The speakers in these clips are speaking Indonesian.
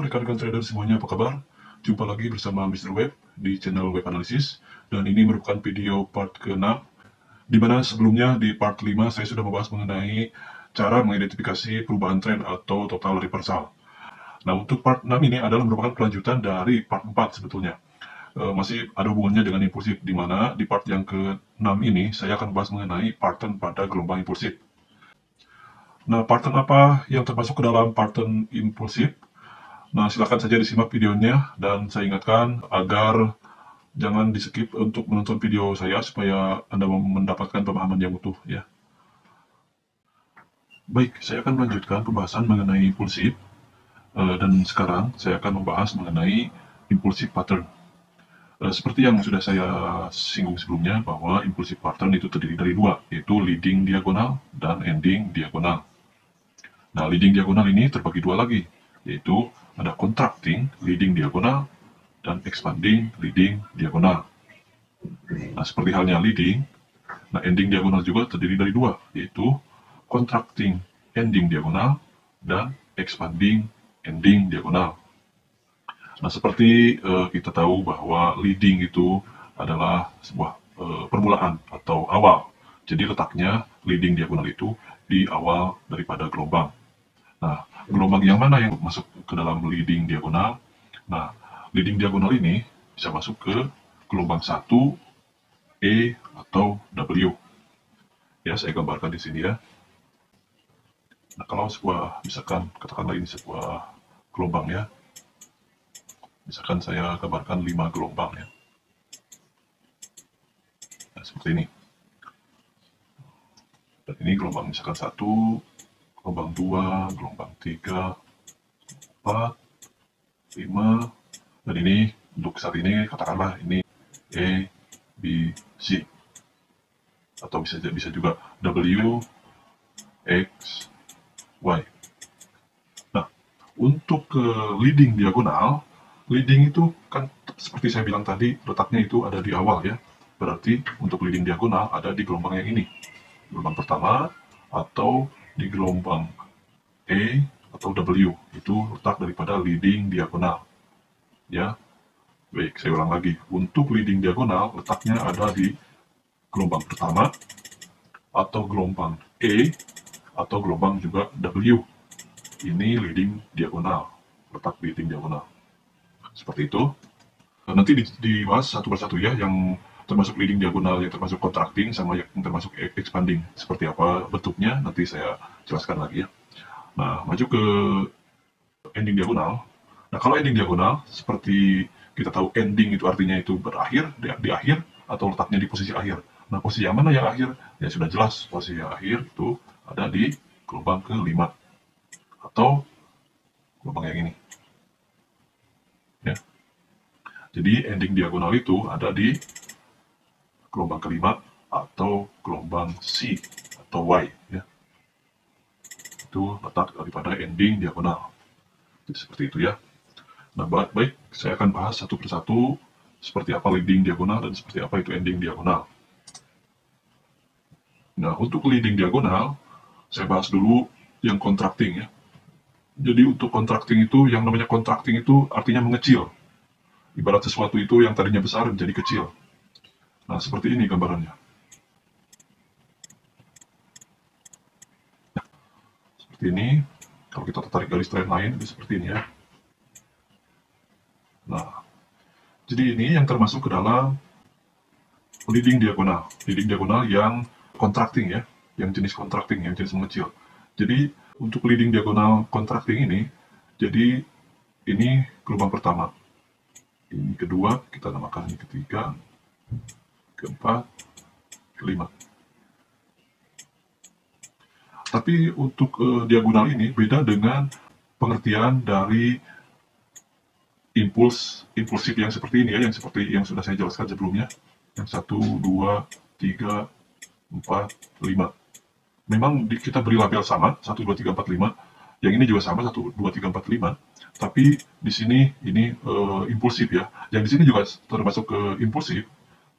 rekan-rekan trader semuanya, apa kabar? Jumpa lagi bersama Mr. Web di channel Web Analysis, dan ini merupakan video part ke-6, di mana sebelumnya di part 5 saya sudah membahas mengenai cara mengidentifikasi perubahan tren atau total reversal. Nah, untuk part 6 ini adalah merupakan kelanjutan dari part 4 sebetulnya. Masih ada hubungannya dengan impulsif, di mana di part yang ke-6 ini saya akan membahas mengenai pattern pada gelombang impulsif. Nah, pattern apa yang termasuk ke dalam pattern impulsif? Nah, silakan saja disimak videonya, dan saya ingatkan agar jangan di-skip untuk menonton video saya supaya Anda mendapatkan pemahaman yang utuh ya. Baik, saya akan melanjutkan pembahasan mengenai impulsif, dan sekarang saya akan membahas mengenai impulsif pattern. Seperti yang sudah saya singgung sebelumnya, bahwa impulsif pattern itu terdiri dari dua, yaitu leading diagonal dan ending diagonal. Nah, leading diagonal ini terbagi dua lagi, yaitu ada contracting leading diagonal dan expanding leading diagonal. Nah, seperti halnya leading, nah ending diagonal juga terdiri dari dua, yaitu contracting ending diagonal dan expanding ending diagonal. Nah, seperti kita tahu bahwa leading itu adalah sebuah permulaan atau awal. Jadi letaknya leading diagonal itu di awal daripada gelombang. Nah, gelombang yang mana yang masuk ke dalam leading diagonal? Nah, leading diagonal ini bisa masuk ke gelombang 1, E, atau W. Ya, saya gambarkan di sini ya. Nah, kalau sebuah, misalkan, katakanlah ini sebuah gelombang ya. Misalkan saya gambarkan 5 gelombang ya. Nah, seperti ini. Dan ini gelombang misalkan 1, gelombang 2, gelombang 3, 4, 5, dan ini untuk saat ini katakanlah ini E, B, C, atau bisa juga W, X, Y. Nah, untuk leading diagonal, leading itu kan seperti saya bilang tadi, letaknya itu ada di awal ya. Berarti untuk leading diagonal ada di gelombang yang ini, gelombang pertama, atau di gelombang E atau W, itu letak daripada leading diagonal ya. Baik, saya ulang lagi, untuk leading diagonal letaknya ada di gelombang pertama, atau gelombang E, atau gelombang juga W. Ini leading diagonal, letak leading diagonal seperti itu. Nanti dibahas satu persatu ya, yang termasuk leading diagonal, yang termasuk contracting, sama yang termasuk expanding. Seperti apa bentuknya nanti saya jelaskan lagi ya. Nah, maju ke ending diagonal. Nah, kalau ending diagonal, seperti kita tahu ending itu artinya itu berakhir, di akhir, atau letaknya di posisi akhir. Nah, posisi yang mana yang akhir? Ya sudah jelas, posisi yang akhir itu ada di gelombang ke-5, atau gelombang yang ini. Ya. Jadi ending diagonal itu ada di gelombang ke-5 atau gelombang C atau Y ya. Itu letak daripada ending diagonal. Jadi seperti itu ya. Nah, baik, saya akan bahas satu persatu seperti apa leading diagonal dan seperti apa itu ending diagonal. Nah, untuk leading diagonal, saya bahas dulu yang contracting ya. Jadi untuk contracting itu, yang namanya contracting itu artinya mengecil. Ibarat sesuatu itu yang tadinya besar menjadi kecil. Nah, seperti ini gambarannya. Nah, seperti ini, kalau kita tarik garis trend line, itu seperti ini ya. Nah, jadi ini yang termasuk ke dalam leading diagonal. Leading diagonal yang contracting ya, yang jenis contracting, yang jenis mengecil. Jadi untuk leading diagonal contracting ini, jadi ini gelombang pertama, ini kedua, kita namakan ini ketiga, keempat, kelima. Tapi untuk diagonal ini beda dengan pengertian dari impulsif yang seperti ini ya, yang seperti yang sudah saya jelaskan sebelumnya, yang 1, 2, 3, 4, 5. Memang kita beri label sama, 1, 2, 3, 4, 5. Yang ini juga sama, 1, 2, 3, 4, 5. Tapi di sini ini impulsif ya. Yang di sini juga termasuk impulsif.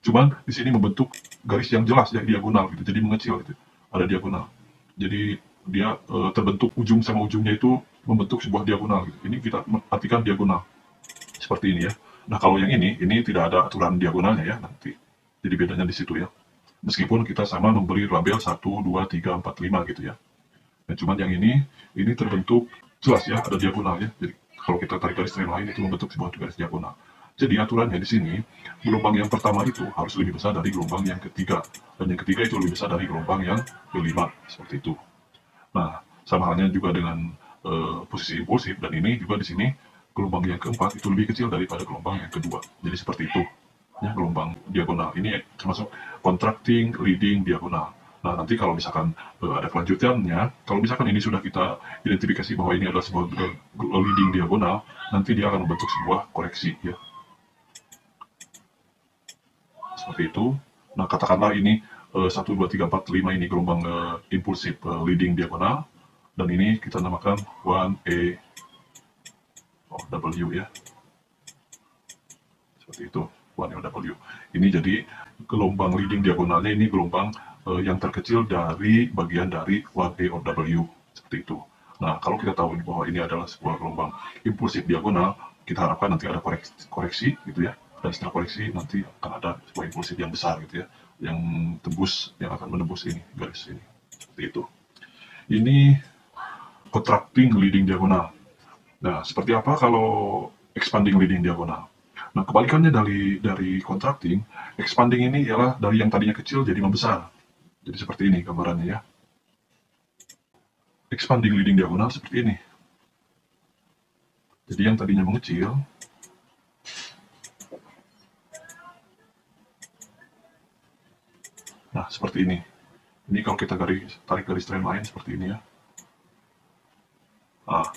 Cuman di sini membentuk garis yang jelas ya, diagonal gitu. Jadi mengecil gitu. Ada diagonal. Jadi dia terbentuk ujung sama ujungnya itu membentuk sebuah diagonal. Gitu. Ini kita artikan diagonal seperti ini ya. Nah kalau yang ini tidak ada aturan diagonalnya ya nanti. Jadi bedanya di situ ya. Meskipun kita sama memberi label 1, 2, 3, 4, 5 gitu ya. Nah cuman yang ini terbentuk jelas ya ada diagonalnya. Jadi kalau kita tarik garis straight line itu membentuk sebuah garis diagonal. Jadi aturannya di sini, gelombang yang pertama itu harus lebih besar dari gelombang yang ketiga. Dan yang ketiga itu lebih besar dari gelombang yang kelima. Seperti itu. Nah, sama halnya juga dengan posisi impulsif. Dan ini juga di sini, gelombang yang keempat itu lebih kecil daripada gelombang yang kedua. Jadi seperti itu. Ya, gelombang diagonal. Ini termasuk contracting, leading, diagonal. Nah, nanti kalau misalkan ada kelanjutannya, kalau misalkan ini sudah kita identifikasi bahwa ini adalah sebuah leading diagonal, nanti dia akan membentuk sebuah koreksi. Ya. Seperti itu. Nah, katakanlah ini 1, 2, 3, 4, 5 ini gelombang impulsif leading diagonal. Dan ini kita namakan 1A W ya. Seperti itu, 1A W. Ini jadi gelombang leading diagonalnya ini gelombang yang terkecil dari bagian dari 1A W. Seperti itu. Nah, kalau kita tahu bahwa ini adalah sebuah gelombang impulsif diagonal, kita harapkan nanti ada koreksi gitu ya. Dan setelah koreksi nanti akan ada sebuah impulsif yang besar gitu ya, yang akan menembus ini garis ini. Seperti itu. Ini contracting leading diagonal. Nah, seperti apa kalau expanding leading diagonal? Nah, kebalikannya dari contracting, expanding ini ialah dari yang tadinya kecil jadi membesar. Jadi seperti ini gambarannya ya. Expanding leading diagonal seperti ini. Jadi yang tadinya mengecil nah, seperti ini. Ini kalau kita tarik garis straight line seperti ini ya. Nah,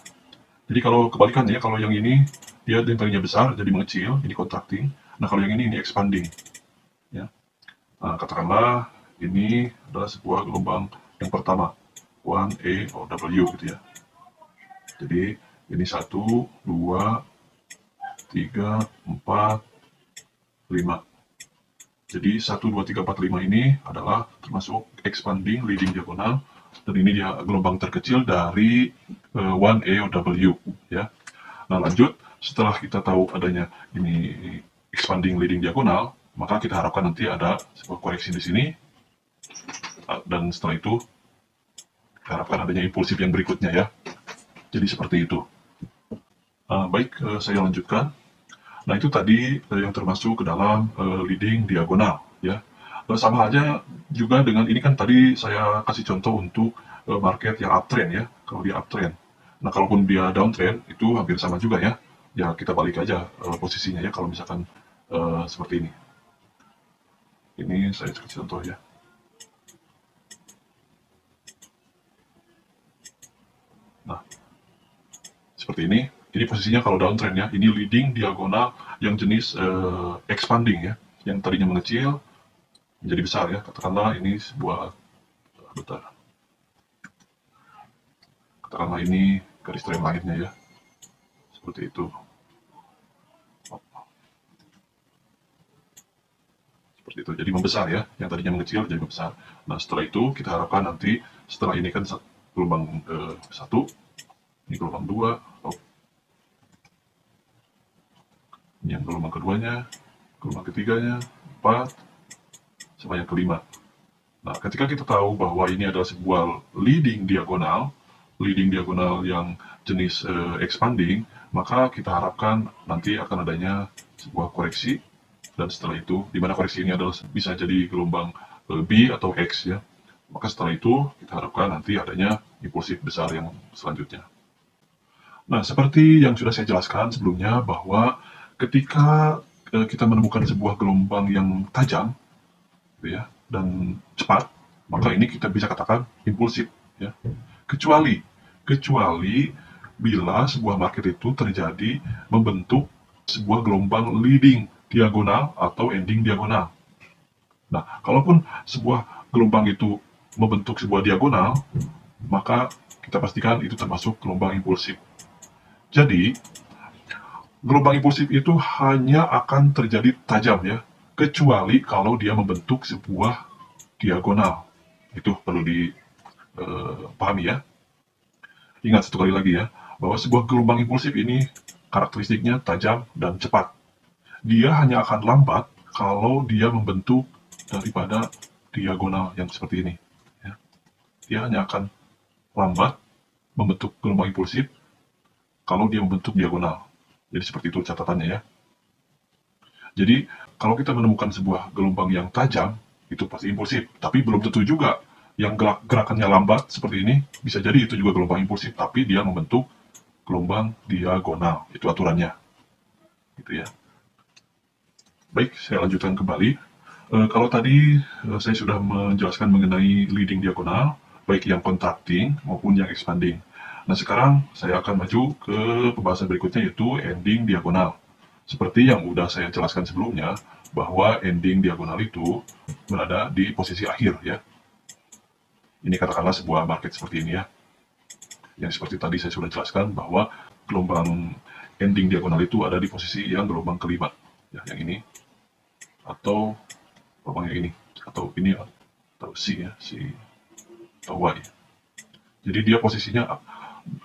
jadi kalau kebalikannya, kalau yang ini dia yang tadinya besar jadi mengecil, ini contracting. Nah, kalau yang ini expanding. Ya. Nah, katakanlah ini adalah sebuah gelombang yang pertama, 1A W gitu ya. Jadi ini 1, 2, 3, 4, 5. Jadi 1, 2, 3, 4, 5 ini adalah termasuk expanding leading diagonal. Dan ini dia gelombang terkecil dari 1A W ya. Nah lanjut, setelah kita tahu adanya ini expanding leading diagonal, maka kita harapkan nanti ada sebuah koreksi di sini. Dan setelah itu, kita harapkan adanya impulsif yang berikutnya ya. Jadi seperti itu. Baik, saya lanjutkan. Nah itu tadi yang termasuk ke dalam leading diagonal ya. Sama aja juga dengan ini kan tadi saya kasih contoh untuk market yang uptrend ya. Kalau dia uptrend. Nah kalaupun dia downtrend itu hampir sama juga ya. Ya kita balik aja posisinya ya kalau misalkan seperti ini. Ini saya kasih contoh ya. Nah seperti ini. Ini posisinya kalau downtrend ya, ini leading diagonal yang jenis expanding ya, yang tadinya mengecil menjadi besar ya. Katakanlah ini sebuah, katakanlah ini garis trend line-nya ya, seperti itu. Seperti itu, jadi membesar ya, yang tadinya mengecil jadi membesar. Nah setelah itu kita harapkan nanti setelah ini kan gelombang 1, ini gelombang 2, yang gelombang keduanya, gelombang ketiganya, 4, sama yang kelima. Nah, ketika kita tahu bahwa ini adalah sebuah leading diagonal yang jenis expanding, maka kita harapkan nanti akan adanya sebuah koreksi, dan setelah itu, di mana koreksi ini adalah bisa jadi gelombang B atau X ya. Maka setelah itu, kita harapkan nanti adanya impulsif besar yang selanjutnya. Nah, seperti yang sudah saya jelaskan sebelumnya bahwa ketika kita menemukan sebuah gelombang yang tajam gitu ya, dan cepat, maka ini kita bisa katakan impulsif ya. Kecuali bila sebuah market itu terjadi membentuk sebuah gelombang leading diagonal atau ending diagonal. Nah, kalaupun sebuah gelombang itu membentuk sebuah diagonal, maka kita pastikan itu termasuk gelombang impulsif. Jadi gelombang impulsif itu hanya akan terjadi tajam ya, kecuali kalau dia membentuk sebuah diagonal. Itu perlu dipahami ya. Ingat satu kali lagi ya, bahwa sebuah gelombang impulsif ini karakteristiknya tajam dan cepat. Dia hanya akan lambat kalau dia membentuk daripada diagonal yang seperti ini. Ya. Dia hanya akan lambat membentuk gelombang impulsif kalau dia membentuk diagonal. Jadi seperti itu catatannya ya. Jadi kalau kita menemukan sebuah gelombang yang tajam, itu pasti impulsif. Tapi belum tentu juga yang gerakannya lambat seperti ini, bisa jadi itu juga gelombang impulsif, tapi dia membentuk gelombang diagonal. Itu aturannya. Gitu ya. Baik, saya lanjutkan kembali. Kalau tadi saya sudah menjelaskan mengenai leading diagonal, baik yang contracting maupun yang expanding. Nah, sekarang saya akan maju ke pembahasan berikutnya, yaitu ending diagonal. Seperti yang sudah saya jelaskan sebelumnya, bahwa ending diagonal itu berada di posisi akhir ya. Ini katakanlah sebuah market seperti ini ya. Yang seperti tadi saya sudah jelaskan bahwa gelombang ending diagonal itu ada di posisi yang gelombang kelima. Ya, yang ini. Atau gelombang yang ini. Atau ini atau C ya. C atau Y. Jadi dia posisinya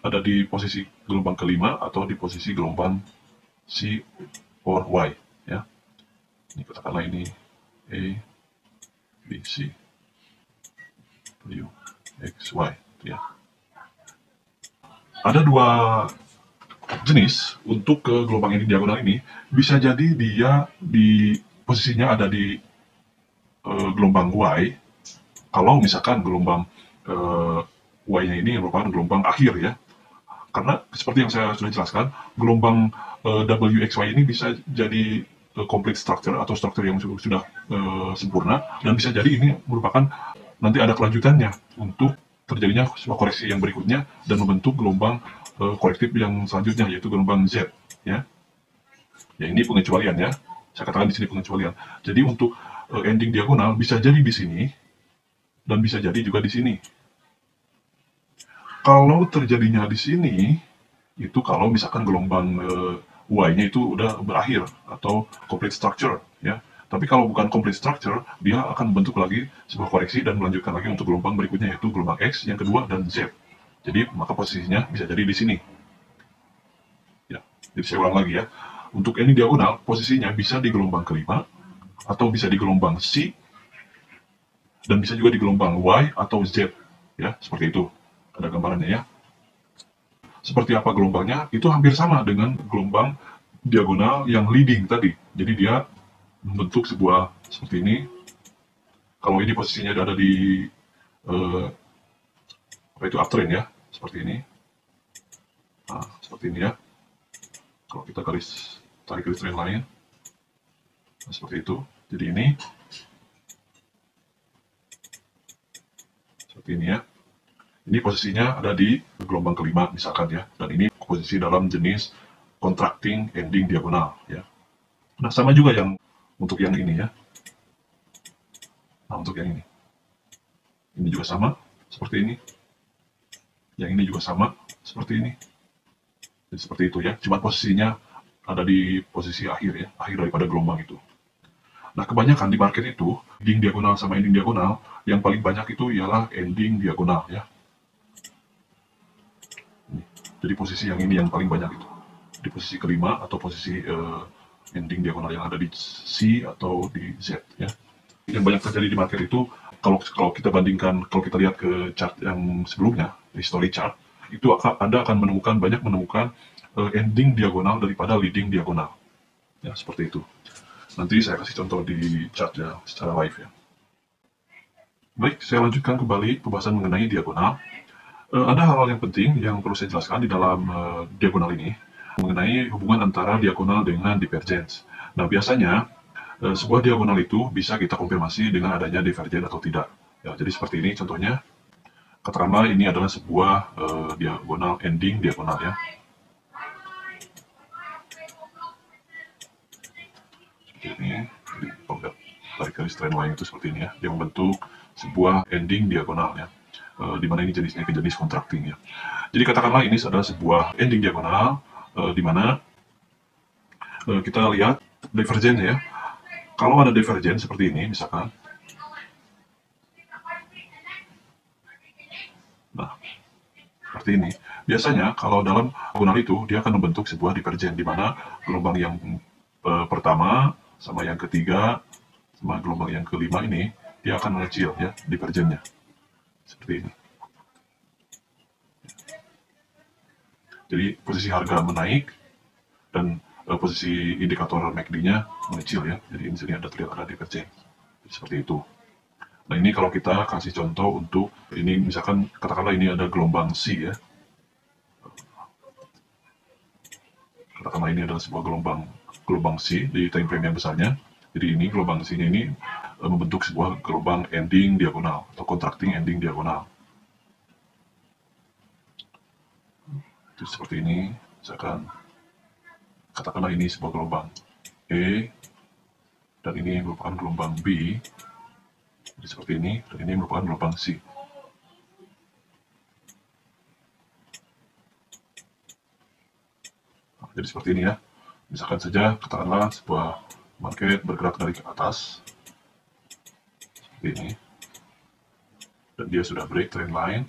ada di posisi gelombang kelima atau di posisi gelombang C or Y ya. Ini katakanlah ini A, B, C, W, X, Y ya. Ada dua jenis untuk ke gelombang ini diagonal ini. Bisa jadi dia di posisinya ada di gelombang Y. Kalau misalkan gelombang Y-nya ini merupakan gelombang akhir ya. Karena seperti yang saya sudah jelaskan, gelombang WXY ini bisa jadi complete structure atau struktur yang sudah sempurna, dan bisa jadi ini merupakan nanti ada kelanjutannya untuk terjadinya sebuah koreksi yang berikutnya dan membentuk gelombang korektif yang selanjutnya, yaitu gelombang Z ya. Ya, ini pengecualian ya. Saya katakan di sini pengecualian. Jadi untuk ending diagonal bisa jadi di sini dan bisa jadi juga di sini. Kalau terjadinya di sini, itu kalau misalkan gelombang Y-nya itu udah berakhir atau complete structure ya. Tapi kalau bukan complete structure, dia akan membentuk lagi sebuah koreksi dan melanjutkan lagi untuk gelombang berikutnya, yaitu gelombang X, yang kedua, dan Z. Jadi maka posisinya bisa jadi di sini. Ya, jadi saya ulang lagi ya. Untuk ini diagonal, posisinya bisa di gelombang kelima, atau bisa di gelombang C, dan bisa juga di gelombang Y atau Z. Ya, seperti itu. Ada gambarannya ya. Seperti apa gelombangnya, itu hampir sama dengan gelombang diagonal yang leading tadi. Jadi dia membentuk sebuah seperti ini. Kalau ini posisinya ada di apa itu uptrend ya, seperti ini. Nah, seperti ini ya. Kalau kita tarik garis trend lain, nah, seperti itu. Jadi ini seperti ini ya. Ini posisinya ada di gelombang kelima misalkan ya, dan ini posisi dalam jenis contracting ending diagonal ya. Nah, sama juga yang untuk yang ini ya. Nah, untuk yang ini juga sama seperti ini. Yang ini juga sama seperti ini. Jadi seperti itu ya. Cuma posisinya ada di posisi akhir ya, akhir daripada gelombang itu. Nah, kebanyakan di market itu ending diagonal sama ending diagonal, yang paling banyak itu ialah ending diagonal ya. Jadi posisi yang ini yang paling banyak itu di posisi kelima atau posisi ending diagonal yang ada di C atau di Z ya. Yang banyak terjadi di market itu kalau kita bandingkan, kalau kita lihat ke chart yang sebelumnya, history chart, itu Anda akan banyak menemukan ending diagonal daripada leading diagonal ya, seperti itu. Nanti saya kasih contoh di chart ya secara live ya. Baik, saya lanjutkan kembali pembahasan mengenai diagonal. Ada hal-hal yang penting yang perlu saya jelaskan di dalam diagonal ini mengenai hubungan antara diagonal dengan divergence. Nah, biasanya sebuah diagonal itu bisa kita konfirmasi dengan adanya divergen atau tidak. Ya, jadi seperti ini contohnya. Katakanlah ini adalah sebuah diagonal ending diagonal ya. Seperti ini. Jadi kalau lihat tarik garis trend line itu seperti ini ya. Dia membentuk sebuah ending diagonal ya. Di mana ini jenisnya jenis contracting ya. Jadi katakanlah ini adalah sebuah ending diagonal di mana kita lihat divergen ya. Kalau ada divergen seperti ini misalkan, nah seperti ini, biasanya kalau dalam diagonal itu dia akan membentuk sebuah divergen, di mana gelombang yang pertama sama yang ketiga sama gelombang yang kelima ini dia akan mengecil ya divergennya seperti ini. Jadi posisi harga menaik dan posisi indikator MACD-nya mengecil ya. Jadi di sini terlihat ada divergen seperti itu. Nah ini kalau kita kasih contoh untuk ini, misalkan katakanlah ini ada gelombang C ya. Katakanlah ini adalah sebuah gelombang C di time frame yang besarnya. Jadi ini gelombang C-nya ini membentuk sebuah gelombang ending diagonal atau contracting ending diagonal. Itu seperti ini. Misalkan katakanlah ini sebuah gelombang E dan ini merupakan gelombang B. Jadi seperti ini, dan ini merupakan gelombang C. Nah, jadi seperti ini ya. Misalkan saja katakanlah sebuah market bergerak dari ke atas seperti ini, dan dia sudah break trend line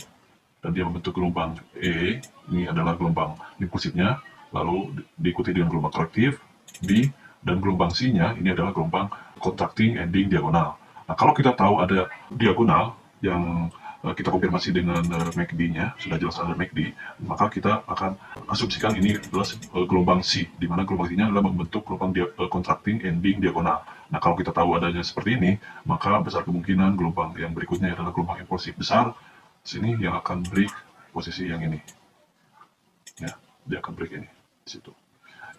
dan dia membentuk gelombang E. Ini adalah gelombang impulsifnya, lalu diikuti dengan gelombang korektif B, dan gelombang C-nya ini adalah gelombang contracting ending diagonal. Nah, kalau kita tahu ada diagonal yang kita konfirmasi dengan MACD-nya, sudah jelas ada MACD, maka kita akan asumsikan ini adalah gelombang C, di mana gelombang C-nya adalah membentuk gelombang contracting ending diagonal. Nah, kalau kita tahu adanya seperti ini, maka besar kemungkinan gelombang yang berikutnya adalah gelombang impulsif besar, sini yang akan break posisi yang ini. Ya, dia akan break ini di situ.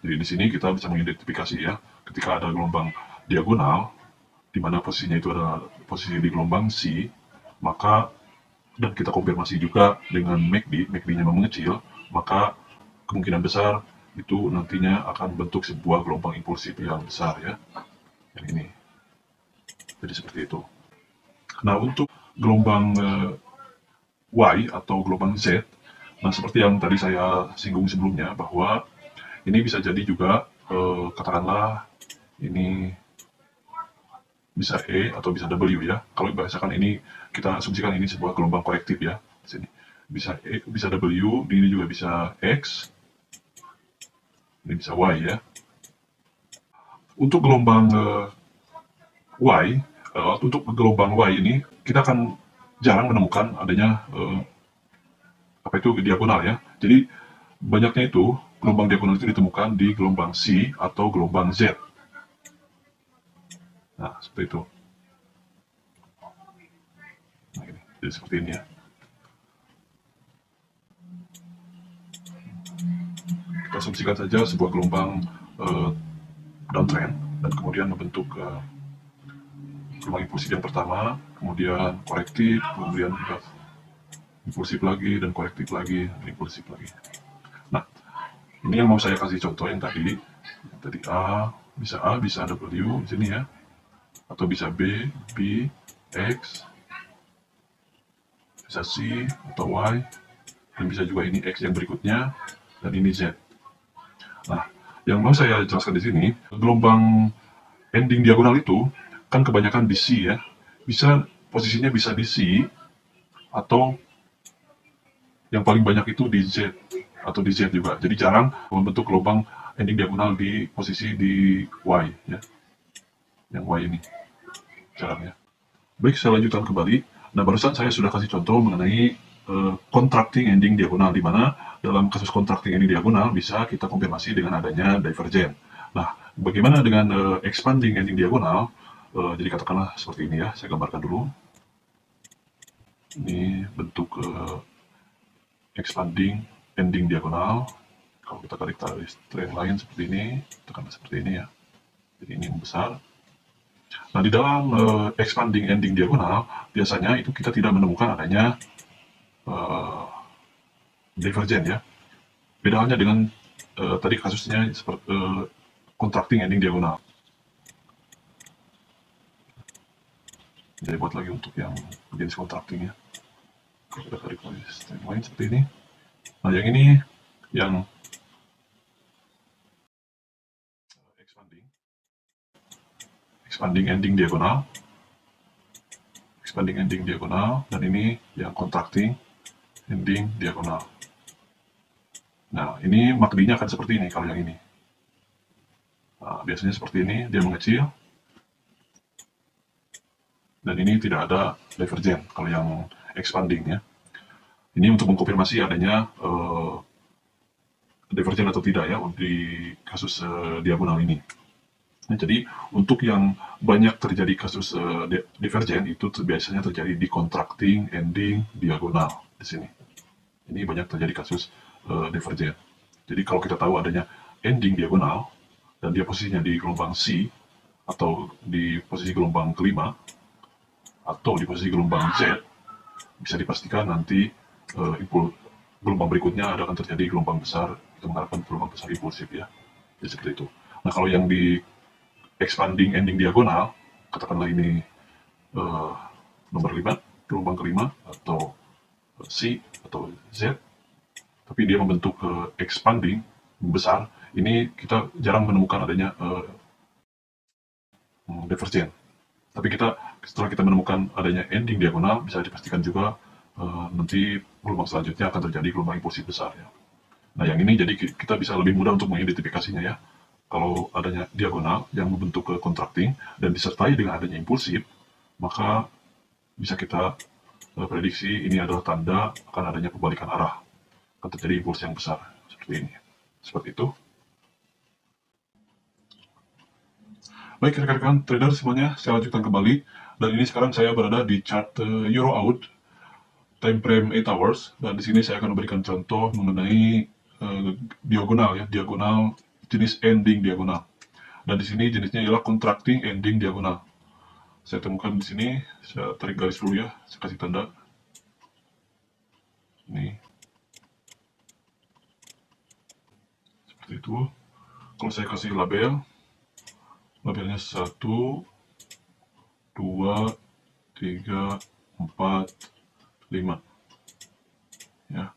Jadi di sini kita bisa mengidentifikasi ya, ketika ada gelombang diagonal, di mana posisinya itu adalah posisi di gelombang C, maka dan kita konfirmasi juga dengan MACD, MACD-nya mengecil, maka kemungkinan besar itu nantinya akan bentuk sebuah gelombang impulsif yang besar ya, yang ini. Jadi seperti itu. Nah untuk gelombang Y atau gelombang Z, nah seperti yang tadi saya singgung sebelumnya, bahwa ini bisa jadi juga katakanlah ini bisa E atau bisa W ya. Kalau misalkan ini kita asumsikan ini sebuah gelombang korektif ya. Di sini bisa E, bisa W, ini juga bisa X, ini bisa Y ya. Untuk gelombang Y, untuk gelombang Y ini kita akan jarang menemukan adanya apa itu diagonal ya. Jadi banyaknya itu gelombang diagonal itu ditemukan di gelombang C atau gelombang Z. Nah, seperti itu. Nah, ini. Jadi seperti ini ya. Kita asumsikan saja sebuah gelombang downtrend dan kemudian membentuk gelombang impulsif yang pertama, kemudian korektif, kemudian juga impulsif lagi, dan korektif lagi, dan impulsif lagi. Nah, ini yang mau saya kasih contoh yang tadi A, bisa W di sini ya, atau bisa B, X, bisa C atau Y, dan bisa juga ini X yang berikutnya, dan ini Z. Nah, yang mau saya jelaskan di sini, gelombang ending diagonal itu kan kebanyakan di C ya, posisinya bisa di C, atau yang paling banyak itu di Z, atau di Z juga. Jadi jarang membentuk gelombang ending diagonal di posisi di Y ya, yang Y ini jarang ya. Baik, saya lanjutkan kembali. Nah, barusan saya sudah kasih contoh mengenai contracting ending diagonal, di mana dalam kasus contracting ending diagonal bisa kita konfirmasi dengan adanya divergen. Nah, bagaimana dengan expanding ending diagonal? Jadi katakanlah seperti ini ya, saya gambarkan dulu. Ini bentuk expanding ending diagonal. Kalau kita tarik trend line seperti ini, tekanlah seperti ini ya. Jadi ini yang besar. Nah, di dalam expanding ending diagonal, biasanya itu kita tidak menemukan adanya divergen ya. Beda halnya dengan tadi kasusnya seperti contracting ending diagonal. Jadi buat lagi untuk yang jenis contracting ya. Kalau kita tarik lagi trend line seperti ini. Nah, yang ini yang expanding ending diagonal, dan ini yang contracting ending diagonal. Nah, ini MACD-nya akan seperti ini kalau yang ini. Nah, biasanya seperti ini, dia mengecil, dan ini tidak ada divergen kalau yang expanding ya. Ini untuk mengkonfirmasi adanya divergen atau tidak ya di kasus diagonal ini. Nah, jadi untuk yang banyak terjadi kasus divergen itu biasanya terjadi di contracting, ending, diagonal di sini. Ini banyak terjadi kasus divergen. Jadi kalau kita tahu adanya ending diagonal dan dia posisinya di gelombang C atau di posisi gelombang kelima atau di posisi gelombang Z, bisa dipastikan nanti gelombang berikutnya akan terjadi gelombang besar, kita mengharapkan gelombang besar impulsif ya. Jadi seperti itu. Nah, kalau yang di expanding ending diagonal, katakanlah ini nomor 5, gelombang kelima, atau C, atau Z, tapi dia membentuk expanding, besar, ini kita jarang menemukan adanya divergen. Tapi setelah kita menemukan adanya ending diagonal, bisa dipastikan juga nanti gelombang selanjutnya akan terjadi gelombang impulsif besar ya. Nah, yang ini jadi kita bisa lebih mudah untuk mengidentifikasinya ya. Kalau adanya diagonal yang membentuk ke contracting dan disertai dengan adanya impulsif, maka bisa kita prediksi ini adalah tanda akan adanya pembalikan arah, akan terjadi impuls yang besar seperti ini. Seperti itu. Baik rekan-rekan trader semuanya, saya lanjutkan kembali. Dan ini sekarang saya berada di chart Euro Out time frame 8 hours, dan di sini saya akan memberikan contoh mengenai diagonal ya, diagonal jenis ending diagonal. Dan di sini jenisnya ialah contracting ending diagonal. Saya temukan di sini, saya tarik garis dulu ya, saya kasih tanda. Ini. Seperti itu. Kalau saya kasih label, labelnya 1, 2, 3, 4, 5. Ya.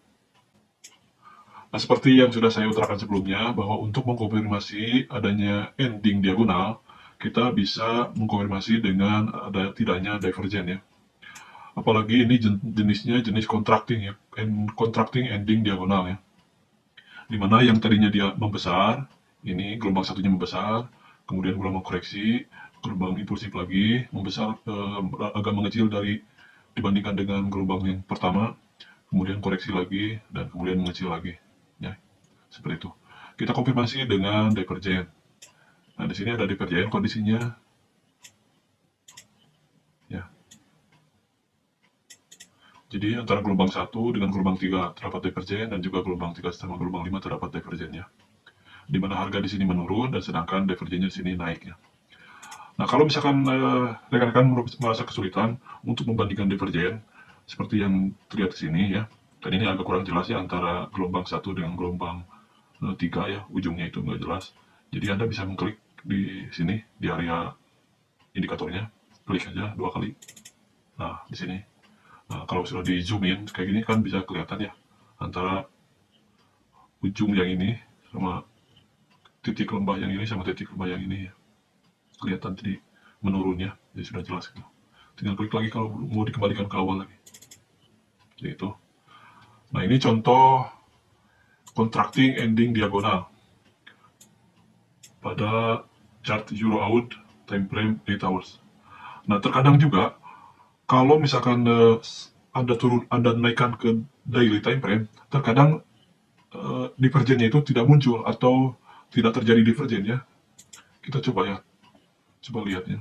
Nah, seperti yang sudah saya utarakan sebelumnya, bahwa untuk mengkonfirmasi adanya ending diagonal, kita bisa mengkonfirmasi dengan ada tidaknya divergen ya. Apalagi ini jenisnya jenis contracting ya, contracting ending diagonal ya. Dimana yang tadinya dia membesar, ini gelombang satunya membesar, kemudian gelombang koreksi, gelombang impulsif lagi, membesar agak mengecil dibandingkan dengan gelombang yang pertama, kemudian koreksi lagi, dan kemudian mengecil lagi. Ya, seperti itu. Kita konfirmasi dengan divergen. Nah, di sini ada divergen kondisinya. Ya. Jadi antara gelombang 1 dengan gelombang 3 terdapat divergen, dan juga gelombang 3 sama gelombang 5 terdapat divergen ya. Di mana harga di sini menurun dan sedangkan divergennya di sini naik ya. Nah, kalau misalkan rekan-rekan merasa kesulitan untuk membandingkan divergen seperti yang terlihat di sini ya. Dan ini agak kurang jelas ya antara gelombang 1 dengan gelombang 3 ya, ujungnya itu nggak jelas. Jadi Anda bisa mengklik di sini, di area indikatornya, klik aja 2 kali. Nah, di sini. Nah, kalau sudah di zoom in, kayak gini kan bisa kelihatan ya, antara ujung yang ini sama titik lembah yang ini sama titik lembah yang ini ya. Kelihatan jadi menurunnya, jadi sudah jelas gitu. Tinggal klik lagi kalau mau dikembalikan ke awal lagi. Jadi itu. Nah, ini contoh contracting ending diagonal pada chart Euro Out time frame 8 hours. Nah, terkadang juga kalau misalkan Anda naikkan ke daily time frame, terkadang divergennya itu tidak muncul atau tidak terjadi divergen ya. Kita coba ya, coba lihat ya.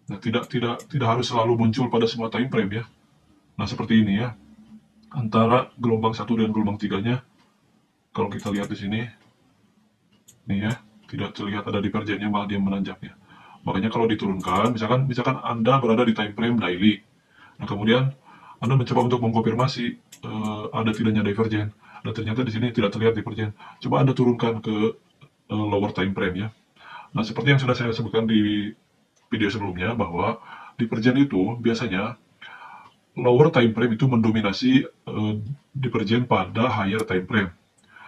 Nah, tidak harus selalu muncul pada semua time frame ya. Nah, seperti ini ya. Antara gelombang 1 dan gelombang 3-nya, kalau kita lihat di sini, nih ya, tidak terlihat ada divergennya, malah dia menanjak ya. Makanya kalau diturunkan, misalkan Anda berada di time frame daily, nah kemudian Anda mencoba untuk mengkonfirmasi ada tidaknya divergen, dan ternyata di sini tidak terlihat divergen. Coba Anda turunkan ke lower time frame ya. Nah, seperti yang sudah saya sebutkan di video sebelumnya, bahwa divergen itu biasanya lower time frame itu mendominasi divergen pada higher time frame.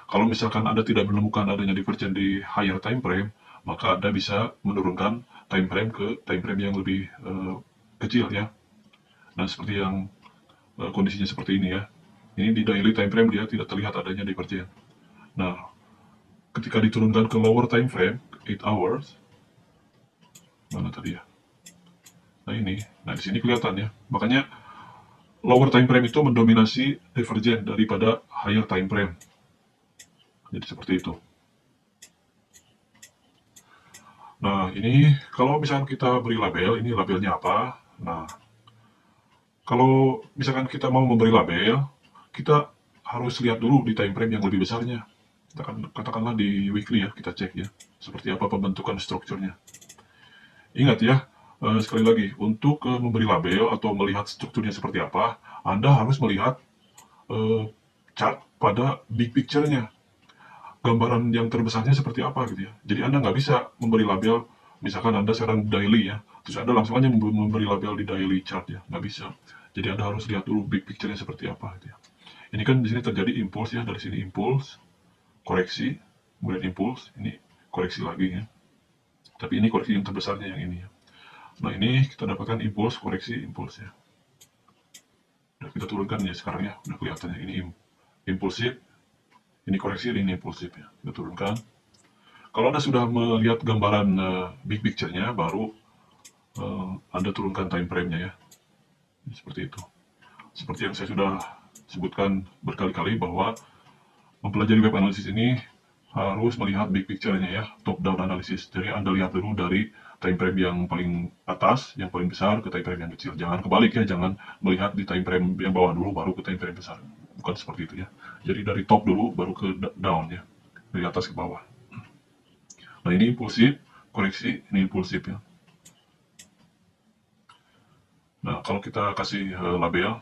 Kalau misalkan Anda tidak menemukan adanya divergen di higher time frame, maka Anda bisa menurunkan time frame ke time frame yang lebih kecil ya. Nah, seperti yang kondisinya seperti ini ya. Ini di daily time frame dia tidak terlihat adanya divergen. Nah, ketika diturunkan ke lower time frame, 8 hours, mana tadi ya? Nah di sini kelihatan ya. Makanya lower time frame itu mendominasi divergen daripada higher time frame. Jadi seperti itu. Nah, ini kalau misalkan kita beri label, ini labelnya apa? Nah, kalau misalkan kita mau memberi label, kita harus lihat dulu di time frame yang lebih besarnya. Katakanlah di weekly ya, kita cek ya, seperti apa pembentukan strukturnya. Ingat ya, sekali lagi, untuk memberi label atau melihat strukturnya seperti apa, Anda harus melihat chart pada big picture-nya. Gambaran yang terbesarnya seperti apa gitu ya. Jadi Anda nggak bisa memberi label, misalkan Anda sekarang daily ya, terus Anda langsung aja memberi label di daily chart ya, nggak bisa. Jadi Anda harus lihat dulu big picture-nya seperti apa gitu ya. Ini kan di sini terjadi impuls ya, dari sini impuls, koreksi, kemudian impuls, ini koreksi lagi ya. Tapi ini koreksi yang terbesarnya yang ini ya. Nah ini kita dapatkan impuls, koreksi, impuls ya. Udah kita turunkan ya sekarang ya, udah kelihatannya ini impulsif, ini koreksi, ini impulsif ya. Kita turunkan. Kalau Anda sudah melihat gambaran big picture-nya, baru Anda turunkan time frame-nya ya. Seperti itu. Seperti yang saya sudah sebutkan berkali-kali bahwa mempelajari web analysis ini harus melihat big picture-nya ya, top down analysis. Jadi Anda lihat dulu dari time frame yang paling atas, yang paling besar ke time frame yang kecil. Jangan kebalik ya, jangan melihat di time frame yang bawah dulu baru ke time frame besar. Bukan seperti itu ya. Jadi dari top dulu baru ke down ya. Dari atas ke bawah. Nah ini impulsif, koreksi, ini impulsif ya. Nah kalau kita kasih label,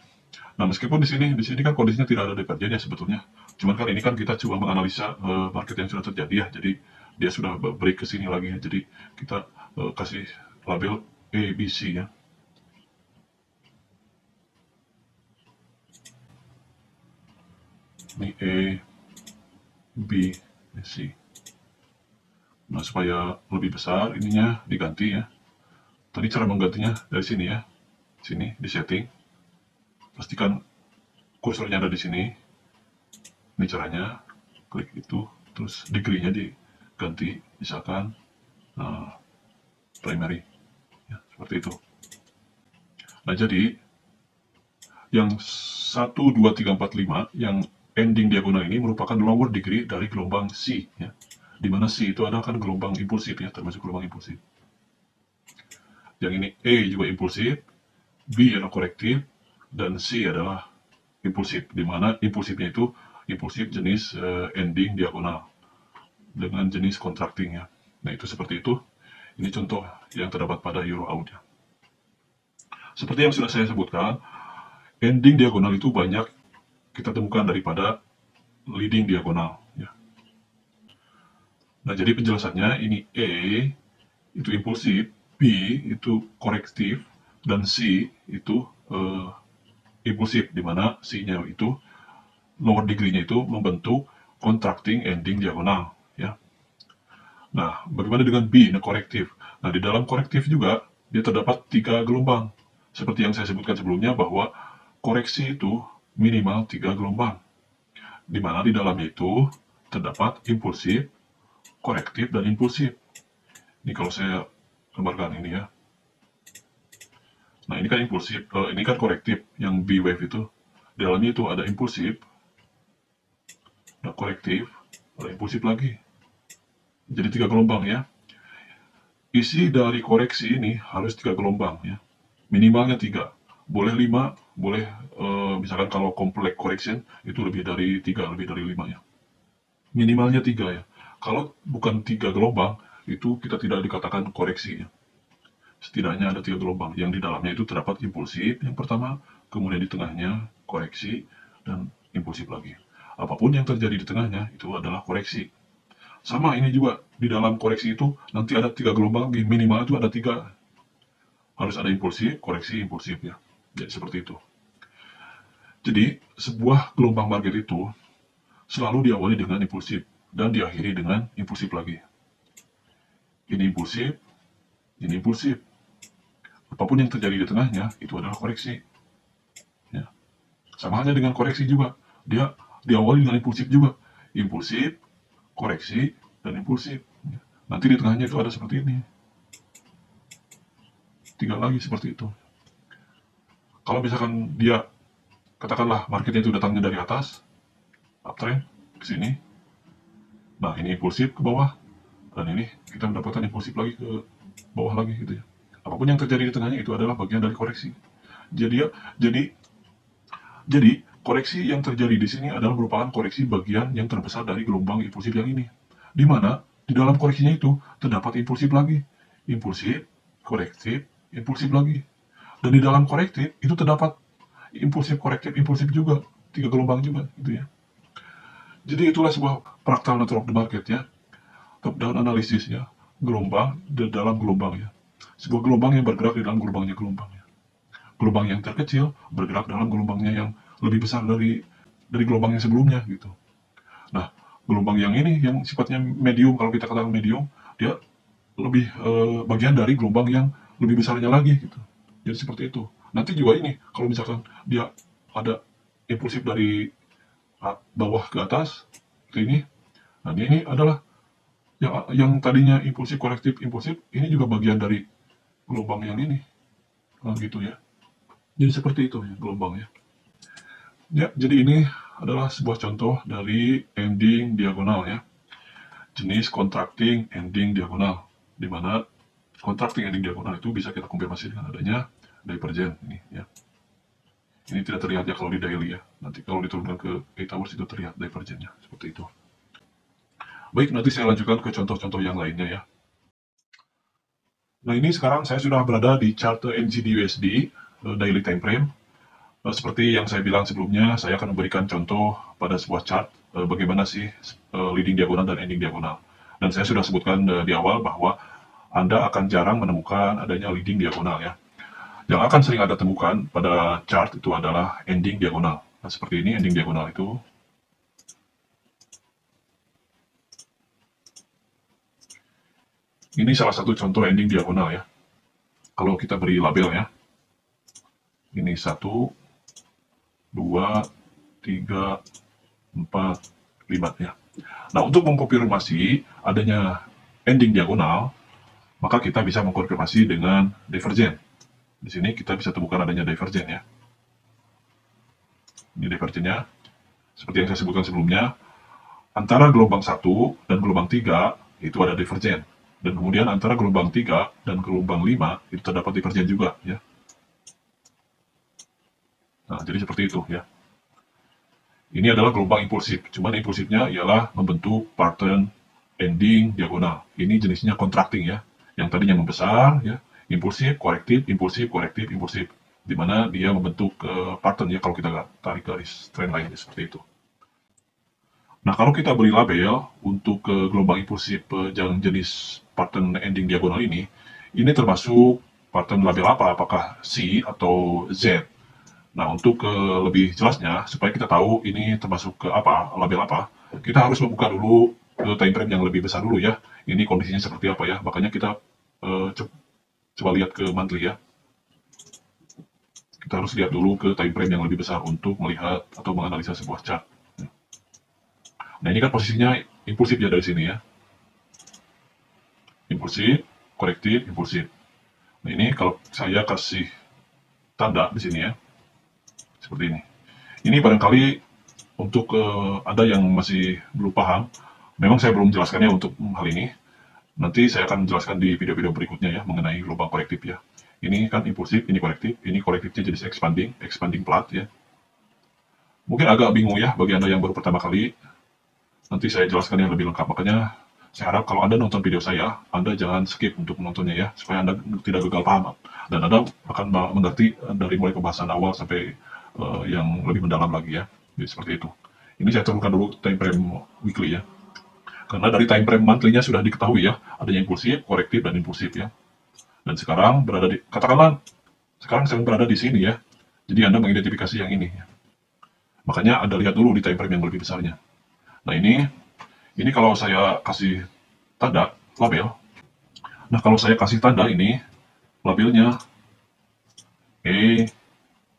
nah meskipun di sini kan kondisinya tidak ada divergen ya sebetulnya. Cuman kan ini kan kita coba menganalisa market yang sudah terjadi ya. Jadi dia sudah break ke sini lagi ya. Jadi kita kasih label A, B, C ya. Ini A, B, C. Nah supaya lebih besar ininya diganti ya. Tadi cara menggantinya dari sini ya. Sini di setting. Pastikan kursornya ada di sini. Ini caranya. Klik itu. Terus degree-nya diganti. Misalkan primary. Ya, seperti itu. Nah jadi yang 1, 2, 3, 4, 5 yang ending diagonal ini merupakan lower degree dari gelombang C ya. Di mana C itu adalah kan gelombang impulsif ya, termasuk gelombang impulsif. Yang ini A juga impulsif, B adalah korektif, dan C adalah impulsif. Di mana impulsifnya itu impulsif jenis ending diagonal dengan jenis contracting ya. Nah itu seperti itu. Ini contoh yang terdapat pada Euro Out ya. Seperti yang sudah saya sebutkan, ending diagonal itu banyak kita temukan daripada leading diagonal ya. Nah jadi penjelasannya ini A itu impulsif, B itu korektif, dan C itu impulsif, di mana C-nya itu lower degree-nya itu membentuk contracting ending diagonal ya. Nah bagaimana dengan B, nah korektif. Nah di dalam korektif juga dia terdapat 3 gelombang. Seperti yang saya sebutkan sebelumnya bahwa koreksi itu minimal 3 gelombang. Di mana di dalamnya itu terdapat impulsif, korektif, dan impulsif. Ini kalau saya gambarkan ini ya. Nah ini kan impulsif, ini kan korektif, yang B wave itu. Di dalamnya itu ada impulsif, ada korektif, ada impulsif lagi. Jadi 3 gelombang ya. Isi dari koreksi ini harus 3 gelombang ya. Minimalnya 3. Boleh 5, boleh misalkan kalau complex correction itu lebih dari 3, lebih dari 5 ya. Minimalnya 3 ya. Kalau bukan 3 gelombang, itu kita tidak dikatakan koreksi ya. Setidaknya ada 3 gelombang, yang di dalamnya itu terdapat impulsif yang pertama, kemudian di tengahnya koreksi, dan impulsif lagi. Apapun yang terjadi di tengahnya itu adalah koreksi. Sama ini juga, di dalam koreksi itu nanti ada 3 gelombang, minimal itu ada 3. Harus ada impulsif, koreksi, impulsif ya. Jadi seperti itu. Jadi sebuah gelombang market itu selalu diawali dengan impulsif dan diakhiri dengan impulsif lagi. Ini impulsif, ini impulsif. Apapun yang terjadi di tengahnya itu adalah koreksi. Ya. Sama halnya dengan koreksi juga. Dia diawali dengan impulsif juga. Impulsif, koreksi, dan impulsif. Nanti di tengahnya itu ada seperti ini. 3 lagi seperti itu. Kalau misalkan dia, katakanlah marketnya itu datangnya dari atas, uptrend, ke sini. Nah, ini impulsif ke bawah. Dan ini kita mendapatkan impulsif lagi ke bawah lagi gitu ya. Apapun yang terjadi di tengahnya itu adalah bagian dari koreksi. Jadi ya, jadi koreksi yang terjadi di sini adalah merupakan koreksi bagian yang terbesar dari gelombang impulsif yang ini. Di mana di dalam koreksinya itu terdapat impulsif lagi, impulsif, korektif, impulsif lagi. Dan di dalam korektif itu terdapat impulsif, korektif, impulsif juga, 3 gelombang juga gitu ya. Jadi itulah sebuah fraktal nature of the market ya, top down analisis ya, gelombang di dalam gelombang ya. Sebuah gelombang yang bergerak di dalam gelombangnya gelombang ya. Gelombang yang terkecil bergerak dalam gelombangnya yang lebih besar dari gelombang yang sebelumnya gitu. Nah, gelombang yang ini yang sifatnya medium, kalau kita katakan medium, dia lebih bagian dari gelombang yang lebih besarnya lagi gitu. Jadi seperti itu. Nanti juga ini, kalau misalkan dia ada impulsif dari bawah ke atas, seperti ini. Nah, ini adalah yang tadinya impulsif, korektif, impulsif, ini juga bagian dari gelombang yang ini. Nah, gitu ya. Jadi seperti itu ya gelombangnya. Ya, jadi ini adalah sebuah contoh dari ending diagonal ya. Jenis contracting ending diagonal, di mana contracting ending diagonal itu bisa kita konfirmasi dengan adanya divergent ini ya. Ini tidak terlihat ya kalau di daily ya. Nanti kalau diturunkan ke 8 hours itu terlihat divergentnya seperti itu. Baik, nanti saya lanjutkan ke contoh-contoh yang lainnya ya. Nah, ini sekarang saya sudah berada di chart NZD/USD daily time frame. Seperti yang saya bilang sebelumnya, saya akan memberikan contoh pada sebuah chart bagaimana sih leading diagonal dan ending diagonal. Dan saya sudah sebutkan di awal bahwa Anda akan jarang menemukan adanya leading diagonal ya. Yang akan sering Anda temukan pada chart itu adalah ending diagonal. Nah, seperti ini ending diagonal itu. Ini salah satu contoh ending diagonal ya. Kalau kita beri label ya. Ini 1, 2, 3, 4, 5 ya. Nah, untuk mengkonfirmasi adanya ending diagonal, maka kita bisa mengkonfirmasi dengan divergent. Di sini kita bisa temukan adanya divergent ya. Ini divergentnya. Seperti yang saya sebutkan sebelumnya, antara gelombang 1 dan gelombang 3 itu ada divergent. Dan kemudian antara gelombang 3 dan gelombang 5 itu terdapat divergent juga ya. Nah, jadi seperti itu ya. Ini adalah gelombang impulsif, cuman impulsifnya ialah membentuk pattern ending diagonal. Ini jenisnya contracting ya. Yang tadinya membesar ya, impulsif, korektif, impulsif, korektif, impulsif. Di mana dia membentuk pattern ya kalau kita tarik garis trend line seperti itu. Nah, kalau kita beri label untuk gelombang impulsif yang jenis pattern ending diagonal ini termasuk pattern label apa? Apakah C atau Z? Nah, untuk lebih jelasnya, supaya kita tahu ini termasuk ke apa, label apa, kita harus membuka dulu time frame yang lebih besar dulu ya. Ini kondisinya seperti apa ya, makanya kita coba lihat ke monthly ya. Kita harus lihat dulu ke time frame yang lebih besar untuk melihat atau menganalisa sebuah chart. Nah, ini kan posisinya impulsif ya dari sini ya. Impulsif, korektif, impulsif. Nah, ini kalau saya kasih tanda di sini ya. Seperti ini. Ini barangkali untuk Anda yang masih belum paham, memang saya belum menjelaskannya untuk hal ini. Nanti saya akan menjelaskan di video-video berikutnya ya, mengenai gelombang korektif ya. Ini kan impulsif, ini korektifnya jenis expanding plot ya. Mungkin agak bingung ya bagi Anda yang baru pertama kali. Nanti saya jelaskan yang lebih lengkap, makanya saya harap kalau Anda nonton video saya, Anda jangan skip untuk menontonnya ya, supaya Anda tidak gagal paham. Dan Anda akan mengerti dari mulai pembahasan awal sampai yang lebih mendalam lagi ya. Jadi seperti itu. Ini saya turunkan dulu time frame weekly ya. Karena dari time frame monthly-nya sudah diketahui ya, adanya impulsif, korektif, dan impulsif ya. Dan sekarang berada di, katakanlah, sekarang saya berada di sini ya. Jadi Anda mengidentifikasi yang ini ya. Makanya Anda lihat dulu di time frame yang lebih besarnya. Nah, ini kalau saya kasih tanda, label. Nah, kalau saya kasih tanda ini, labelnya A,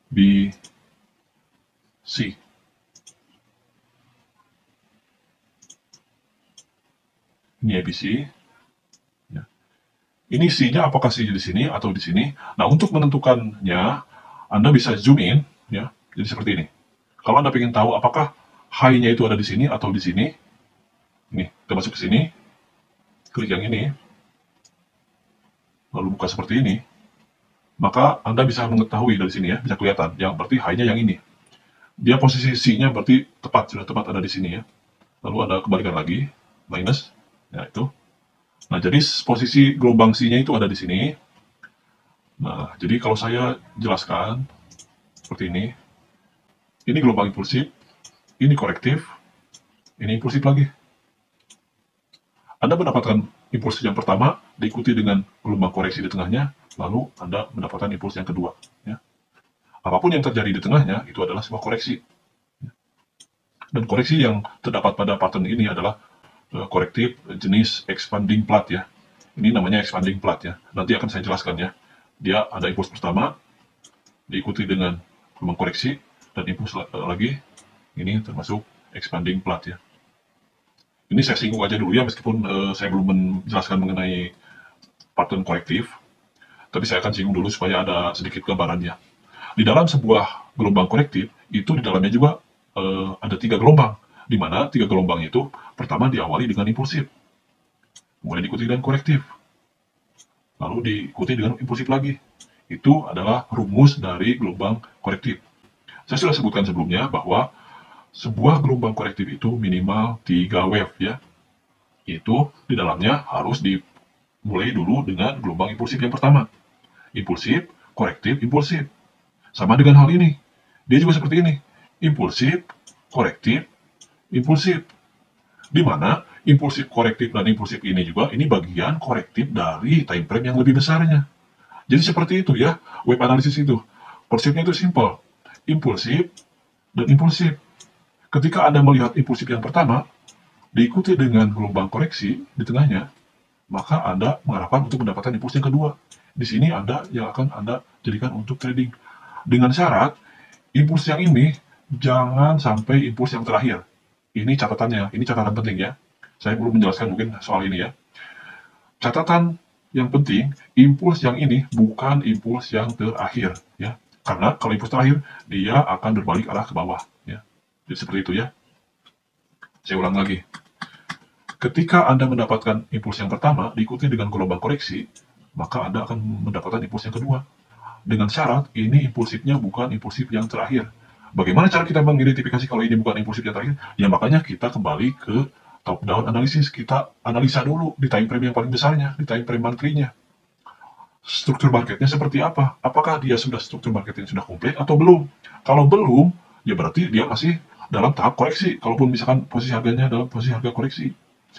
B, C. Ini ABC. Ya. Ini C-nya apakah C di sini atau di sini? Nah, untuk menentukannya, Anda bisa zoom in, ya. Jadi seperti ini. Kalau Anda ingin tahu apakah high-nya itu ada di sini atau di sini, ini, kita masuk ke sini, klik yang ini, lalu buka seperti ini, maka Anda bisa mengetahui dari sini ya, bisa kelihatan, yang berarti high-nya yang ini. Dia posisi C-nya berarti tepat, sudah tepat ada di sini ya. Lalu Anda kembalikan lagi, minus, ya itu. Nah, jadi posisi gelombang C-nya itu ada di sini. Nah, jadi kalau saya jelaskan seperti ini gelombang impulsif, ini korektif, ini impulsif lagi. Anda mendapatkan impuls yang pertama, diikuti dengan gelombang koreksi di tengahnya, lalu Anda mendapatkan impuls yang kedua. Ya. Apapun yang terjadi di tengahnya, itu adalah sebuah koreksi. Dan koreksi yang terdapat pada pattern ini adalah korektif jenis expanding plot ya. Ini namanya expanding plot ya. Nanti akan saya jelaskan ya. Dia ada impuls pertama, diikuti dengan gelombang koreksi, dan impuls lagi. Ini termasuk expanding plot ya. Ini saya singgung aja dulu ya, meskipun saya belum menjelaskan mengenai pattern korektif. Tapi saya akan singgung dulu supaya ada sedikit gambarannya. Di dalam sebuah gelombang korektif, itu di dalamnya juga ada 3 gelombang. Di mana 3 gelombang itu pertama diawali dengan impulsif, kemudian diikuti dengan korektif, lalu diikuti dengan impulsif lagi. Itu adalah rumus dari gelombang korektif. Saya sudah sebutkan sebelumnya bahwa sebuah gelombang korektif itu minimal 3 wave ya. Itu di dalamnya harus dimulai dulu dengan gelombang impulsif yang pertama. Impulsif, korektif, impulsif. Sama dengan hal ini. Dia juga seperti ini. Impulsif, korektif, impulsif. Di mana impulsif korektif dan impulsif ini juga, ini bagian korektif dari time frame yang lebih besarnya. Jadi seperti itu ya, wave analisis itu. Konsepnya itu simple. Impulsif dan impulsif. Ketika Anda melihat impulsif yang pertama, diikuti dengan gelombang koreksi di tengahnya, maka Anda mengharapkan untuk mendapatkan impuls yang kedua. Di sini yang akan Anda jadikan untuk trading. Dengan syarat, impuls yang ini jangan sampai impuls yang terakhir. Ini catatannya, ini catatan penting ya. Saya belum menjelaskan mungkin soal ini ya. Catatan yang penting, impuls yang ini bukan impuls yang terakhir ya. Karena kalau impuls terakhir, dia akan berbalik arah ke bawah ya. Jadi seperti itu ya. Saya ulang lagi. Ketika Anda mendapatkan impuls yang pertama, diikuti dengan gelombang koreksi, maka Anda akan mendapatkan impuls yang kedua. Dengan syarat, ini impulsifnya bukan impulsif yang terakhir. Bagaimana cara kita mengidentifikasi kalau ini bukan impulsif yang terakhir? Ya makanya kita kembali ke top-down analisis. Kita analisa dulu di time frame yang paling besarnya, di time frame monthly-nya. Struktur marketnya seperti apa? Apakah dia sudah struktur marketnya sudah komplit atau belum? Kalau belum, ya berarti dia masih dalam tahap koreksi. Kalaupun misalkan posisi harganya dalam posisi harga koreksi.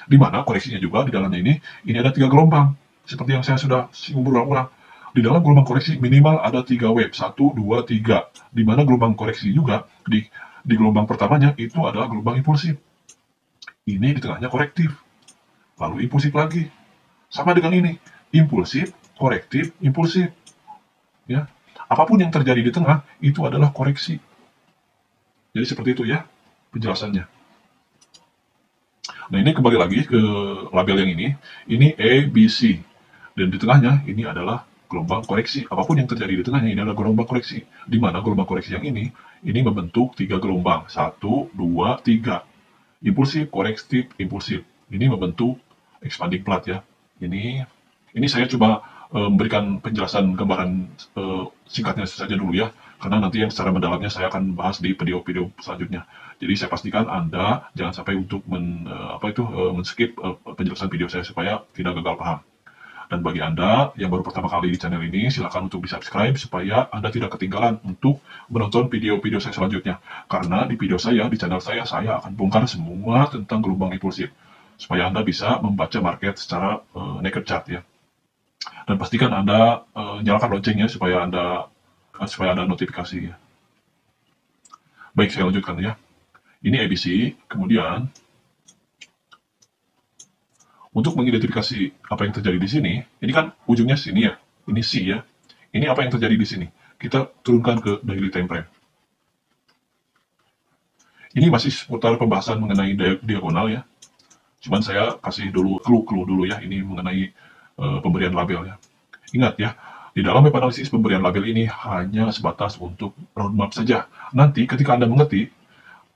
Di mana koreksinya juga di dalamnya ini ada 3 gelombang. Seperti yang saya sudah singgung berulang-ulang. Di dalam gelombang koreksi minimal ada 3 wave, 1, 2, 3. Di mana gelombang koreksi juga di gelombang pertamanya itu adalah gelombang impulsif. Ini di tengahnya korektif. Lalu impulsif lagi. Sama dengan ini, impulsif, korektif, impulsif. Ya. Apapun yang terjadi di tengah itu adalah koreksi. Jadi seperti itu ya penjelasannya. Nah, ini kembali lagi ke label yang ini A, B, C. Dan di tengahnya ini adalah gelombang koreksi. Apapun yang terjadi di tengahnya ini adalah gelombang koreksi. Di mana gelombang koreksi yang ini membentuk 3 gelombang. 1, 2, 3. Impulsif, korektif, impulsif. Ini membentuk expanding plot ya. Ini saya coba memberikan penjelasan gambaran singkatnya saja dulu ya. Karena nanti yang secara mendalamnya saya akan bahas di video-video selanjutnya. Jadi saya pastikan Anda jangan sampai untuk men-skip penjelasan video saya supaya tidak gagal paham. Dan bagi Anda yang baru pertama kali di channel ini, silakan untuk di-subscribe supaya Anda tidak ketinggalan untuk menonton video-video saya selanjutnya. Karena di video saya, di channel saya akan bongkar semua tentang gelombang impulsif. Supaya Anda bisa membaca market secara naked chart ya. Dan pastikan Anda nyalakan loncengnya supaya ada notifikasi ya. Baik, saya lanjutkan ya. Ini ABC, kemudian untuk mengidentifikasi apa yang terjadi di sini, ini kan ujungnya sini ya, ini C ya. Ini apa yang terjadi di sini. Kita turunkan ke daily time frame. Ini masih seputar pembahasan mengenai diagonal ya. Cuman saya kasih dulu clue dulu ya, ini mengenai pemberian label ya. Ingat ya, di dalam web analisis pemberian label ini hanya sebatas untuk roadmap saja. Nanti ketika Anda mengerti,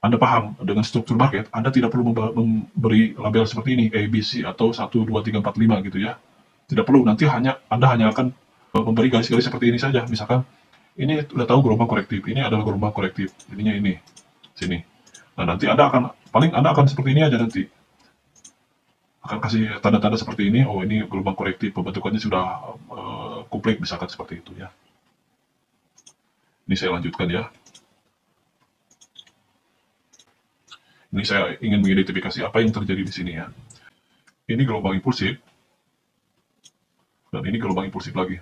Anda paham dengan struktur market, Anda tidak perlu memberi label seperti ini, A, B, C, atau 1, 2, 3, 4, 5 gitu ya. Tidak perlu, nanti Anda hanya akan memberi garis-garis seperti ini saja. Misalkan, ini udah tahu gelombang korektif, ini adalah gelombang korektif, ininya ini, sini. Nah, nanti Anda akan seperti ini aja nanti. Akan kasih tanda-tanda seperti ini, oh ini gelombang korektif, pembentukannya sudah komplit, misalkan seperti itu ya. Ini saya lanjutkan ya. Ini saya ingin mengidentifikasi apa yang terjadi di sini ya. Ini gelombang impulsif, dan ini gelombang impulsif lagi.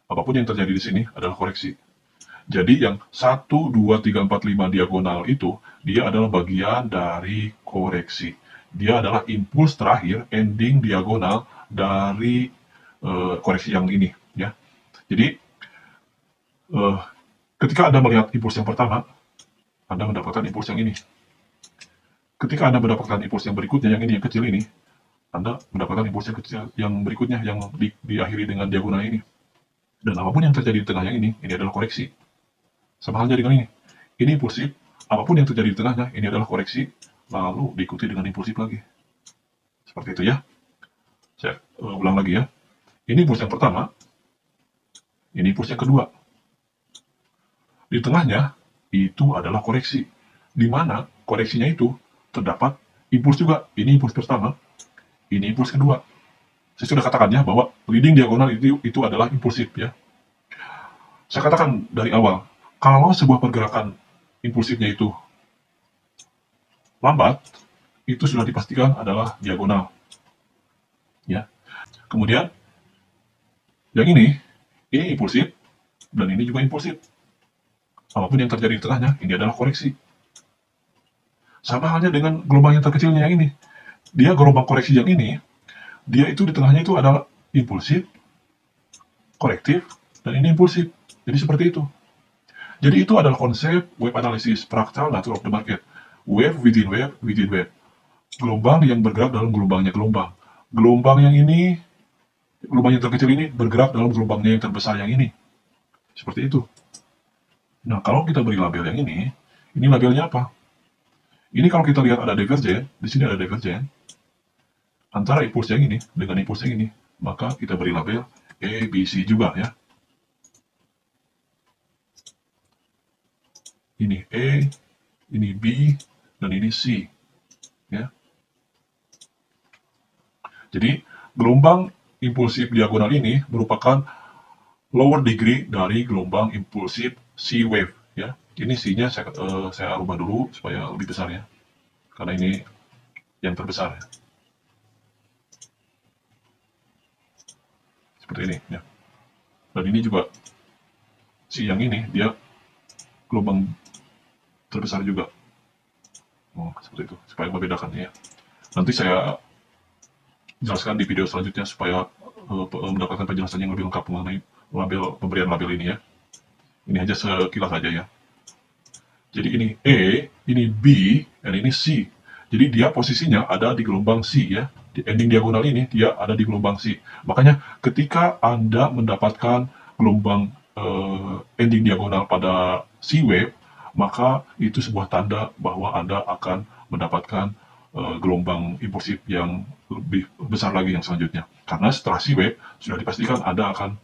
Apapun yang terjadi di sini adalah koreksi. Jadi yang 1, 2, 3, 4, 5 diagonal itu, dia adalah bagian dari koreksi. Dia adalah impuls terakhir, ending diagonal dari koreksi yang ini. Ya. Jadi, ketika Anda melihat impuls yang pertama, Anda mendapatkan impuls yang ini. Ketika Anda mendapatkan impuls yang berikutnya, yang ini, yang kecil ini, Anda mendapatkan impuls yang kecil yang berikutnya, yang diakhiri dengan diagonal ini. Dan apapun yang terjadi di tengah yang ini adalah koreksi. Sama halnya dengan ini. Ini impulsif, apapun yang terjadi di tengahnya, ini adalah koreksi, lalu diikuti dengan impulsif lagi. Seperti itu ya. Saya ulang lagi ya. Ini impuls yang pertama, ini impuls yang kedua. Di tengahnya, itu adalah koreksi. Di mana koreksinya itu terdapat impuls juga. Ini impuls pertama, ini impuls kedua. Saya sudah katakan ya, bahwa leading diagonal itu adalah impulsif ya. Saya katakan dari awal, kalau sebuah pergerakan impulsifnya itu lambat, itu sudah dipastikan adalah diagonal. Ya. Kemudian, yang ini impulsif, dan ini juga impulsif. Apapun yang terjadi di tengahnya, ini adalah koreksi. Sama halnya dengan gelombang yang terkecilnya yang ini. Dia gelombang koreksi yang ini, dia itu di tengahnya itu adalah impulsif, korektif, dan ini impulsif. Jadi seperti itu. Jadi itu adalah konsep wave analysis, fractal nature of the market. Wave within wave within wave. Gelombang yang bergerak dalam gelombangnya gelombang. Gelombang yang ini, gelombang yang terkecil ini bergerak dalam gelombangnya yang terbesar yang ini. Seperti itu. Nah, kalau kita beri label yang ini labelnya apa? Ini kalau kita lihat ada divergen, di sini ada divergen antara impuls yang ini dengan impuls yang ini, maka kita beri label A, B, C juga ya. Ini A, ini B, dan ini C. Ya. Jadi, gelombang impulsif diagonal ini merupakan lower degree dari gelombang impulsif C wave. Ya. Ini C-nya saya rubah dulu supaya lebih besar ya. Karena ini yang terbesar ya. Seperti ini ya. Dan ini juga C yang ini dia gelombang terbesar juga. Oh, seperti itu, supaya membedakan ya. Nanti saya jelaskan di video selanjutnya supaya mendapatkan penjelasan yang lebih lengkap mengenai pemberian label ini ya. Ini aja sekilas saja ya. Jadi ini E, ini B, dan ini C. Jadi dia posisinya ada di gelombang C ya. Di ending diagonal ini dia ada di gelombang C. Makanya ketika Anda mendapatkan gelombang ending diagonal pada C wave, maka itu sebuah tanda bahwa Anda akan mendapatkan gelombang impulsif yang lebih besar lagi yang selanjutnya. Karena setelah C wave, sudah dipastikan Anda akan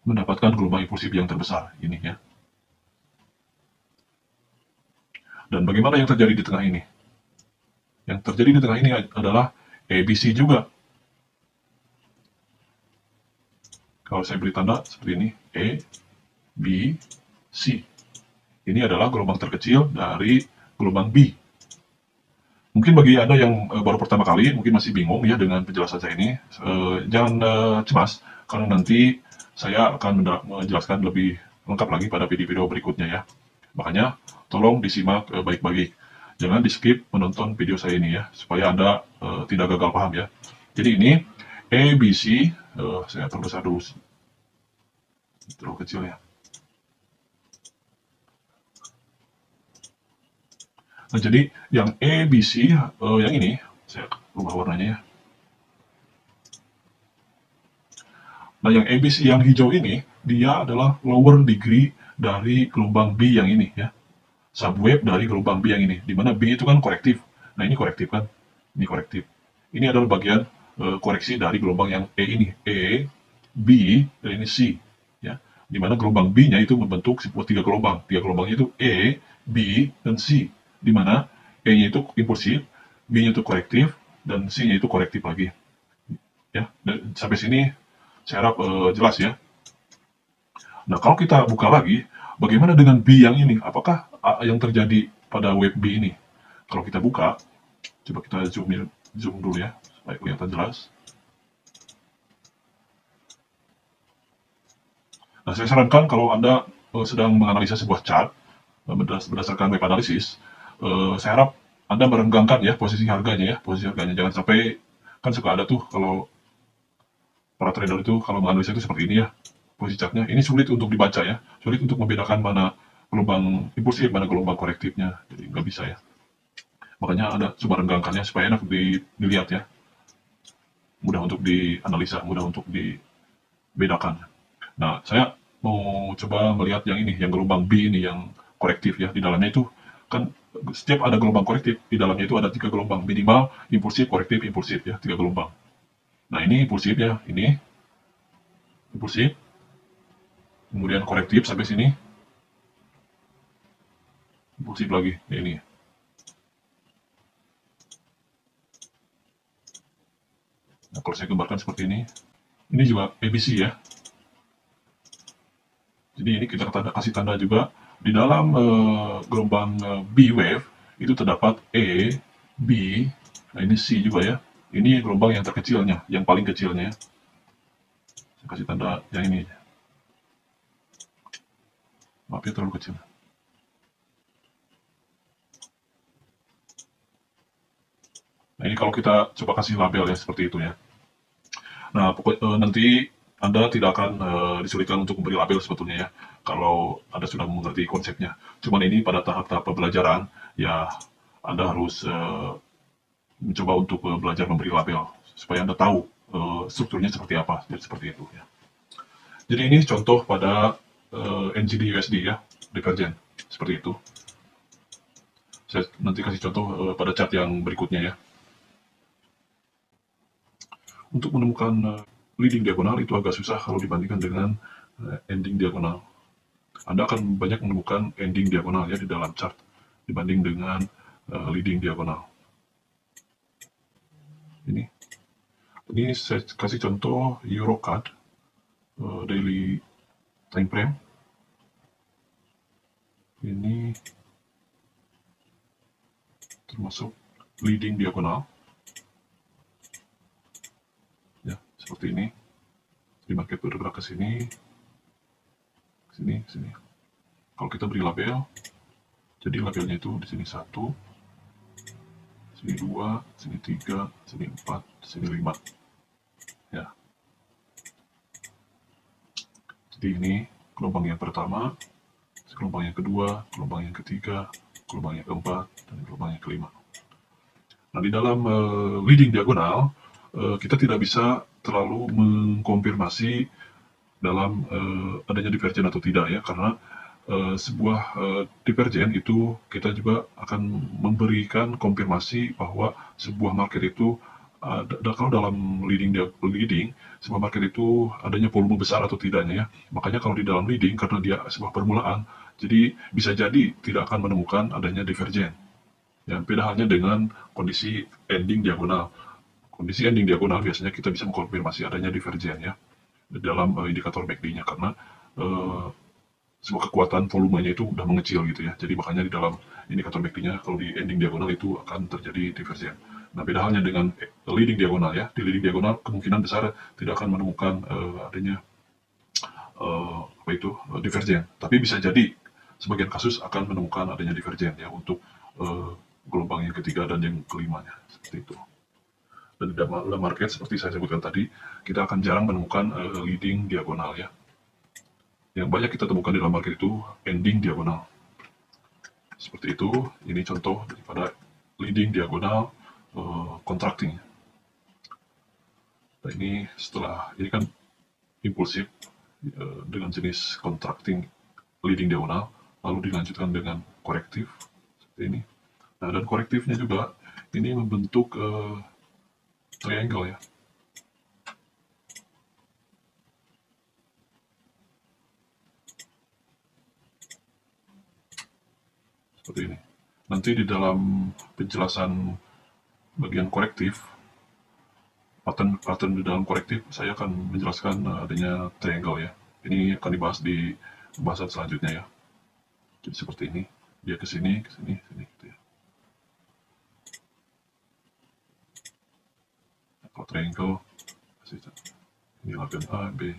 mendapatkan gelombang impulsif yang terbesar ini ya. Dan bagaimana yang terjadi di tengah ini? Yang terjadi di tengah ini adalah ABC juga. Kalau saya beri tanda seperti ini, A, B, C. Ini adalah gelombang terkecil dari gelombang B. Mungkin bagi Anda yang baru pertama kali, mungkin masih bingung ya dengan penjelasan saya ini, jangan cemas, karena nanti saya akan menjelaskan lebih lengkap lagi pada video-video berikutnya ya. Makanya, tolong disimak baik-baik. Jangan di-skip menonton video saya ini ya, supaya Anda tidak gagal paham ya. Jadi ini, A, B, C, saya perbesar dulu. Terlalu kecil ya. Nah, jadi yang ABC, yang ini, saya ubah warnanya ya. Nah, yang ABC yang hijau ini, dia adalah lower degree dari gelombang B yang ini ya. Subwave dari gelombang B yang ini, di mana B itu kan korektif. Nah, ini korektif kan? Ini korektif. Ini adalah bagian koreksi dari gelombang yang E ini. E, B, dan ini C. Ya. Di mana gelombang B-nya itu membentuk sebuah tiga gelombang. Tiga gelombangnya itu E, B, dan C. Di mana E-nya itu impulsif, B-nya itu korektif, dan C-nya itu korektif lagi. Ya, dan sampai sini saya harap jelas ya. Nah, kalau kita buka lagi, bagaimana dengan B yang ini? Apakah yang terjadi pada wave B ini? Kalau kita buka, coba kita zoom dulu ya, supaya kelihatan jelas. Nah, saya sarankan kalau Anda sedang menganalisa sebuah chart berdasarkan wave analysis, saya harap Anda merenggangkan ya posisi harganya ya, posisi harganya. Jangan sampai, kan suka ada tuh kalau para trader itu kalau menganalisa itu seperti ini ya, posisi chartnya. Ini sulit untuk dibaca ya, sulit untuk membedakan mana gelombang impulsif, mana gelombang korektifnya. Jadi nggak bisa ya. Makanya Anda coba renggangkannya supaya enak dilihat ya. Mudah untuk dianalisa, mudah untuk dibedakan. Nah, saya mau coba melihat yang ini, yang gelombang B ini, yang korektif ya. Di dalamnya itu kan setiap ada gelombang korektif, di dalamnya itu ada tiga gelombang minimal, impulsif, korektif, impulsif ya, tiga gelombang. Nah, ini impulsif ya, ini impulsif, kemudian korektif sampai sini, impulsif lagi, ya ini. Nah, kalau saya gambarkan seperti ini juga ABC ya. Jadi ini kita kasih tanda juga di dalam gelombang B wave itu terdapat E, B, nah ini C juga ya. Ini gelombang yang terkecilnya, yang paling kecilnya ya. Saya kasih tanda yang ini. Maaf ya, terlalu kecil. Nah, ini kalau kita coba kasih label ya, seperti itu ya. Nah, nanti Anda tidak akan disulitkan untuk memberi label sebetulnya ya, kalau Anda sudah mengerti konsepnya. Cuman ini pada tahap-tahap pembelajaran, ya Anda harus mencoba untuk belajar memberi label, supaya Anda tahu strukturnya seperti apa, jadi seperti itu ya. Jadi ini contoh pada NZD USD ya, divergen, seperti itu. Saya nanti kasih contoh pada chart yang berikutnya ya. Untuk menemukan leading diagonal itu agak susah kalau dibandingkan dengan ending diagonal. Anda akan banyak menemukan ending diagonal ya di dalam chart dibanding dengan leading diagonal. Ini saya kasih contoh Eurocard daily time frame. Ini termasuk leading diagonal. Seperti ini. Di market bergerak ke sini, sini. Kalau kita beri label, jadi labelnya itu di sini 1, sini 2, sini 3, sini 4, sini 5. Ya. Jadi ini gelombang yang pertama, gelombang yang kedua, gelombang yang ketiga, gelombang yang keempat, dan gelombang yang kelima. Nah, di dalam leading diagonal, kita tidak bisa terlalu mengkonfirmasi dalam adanya divergen atau tidak ya, karena sebuah divergen itu kita juga akan memberikan konfirmasi bahwa sebuah market itu kalau dalam leading sebuah market itu adanya volume besar atau tidaknya ya. Makanya kalau di dalam leading, karena dia sebuah permulaan, jadi bisa jadi tidak akan menemukan adanya divergen ya. Beda halnya dengan kondisi ending diagonal. Kondisi ending diagonal biasanya kita bisa mengkonfirmasi adanya divergen ya dalam indikator MACD-nya, karena sebuah kekuatan volumenya itu udah mengecil gitu ya. Jadi makanya di dalam indikator MACD-nya kalau di ending diagonal itu akan terjadi divergen. Nah, beda halnya dengan leading diagonal ya. Di leading diagonal kemungkinan besar tidak akan menemukan adanya divergen. Tapi bisa jadi sebagian kasus akan menemukan adanya divergen ya untuk gelombang yang ketiga dan yang kelimanya, seperti itu. Dan di dalam market seperti saya sebutkan tadi, kita akan jarang menemukan leading diagonal ya. Yang banyak kita temukan di dalam market itu ending diagonal. Seperti itu. Ini contoh daripada leading diagonal contracting. Nah, ini setelah ini kan impulsif dengan jenis contracting leading diagonal, lalu dilanjutkan dengan korektif seperti ini. Nah, dan korektifnya juga ini membentuk triangle ya. Seperti ini. Nanti di dalam penjelasan bagian korektif, pattern di dalam korektif, saya akan menjelaskan adanya triangle ya. Ini akan dibahas di pembahasan selanjutnya ya. Jadi seperti ini, dia ke sini, sini gitu ya. Nah, kalau triangle, ini label A, B,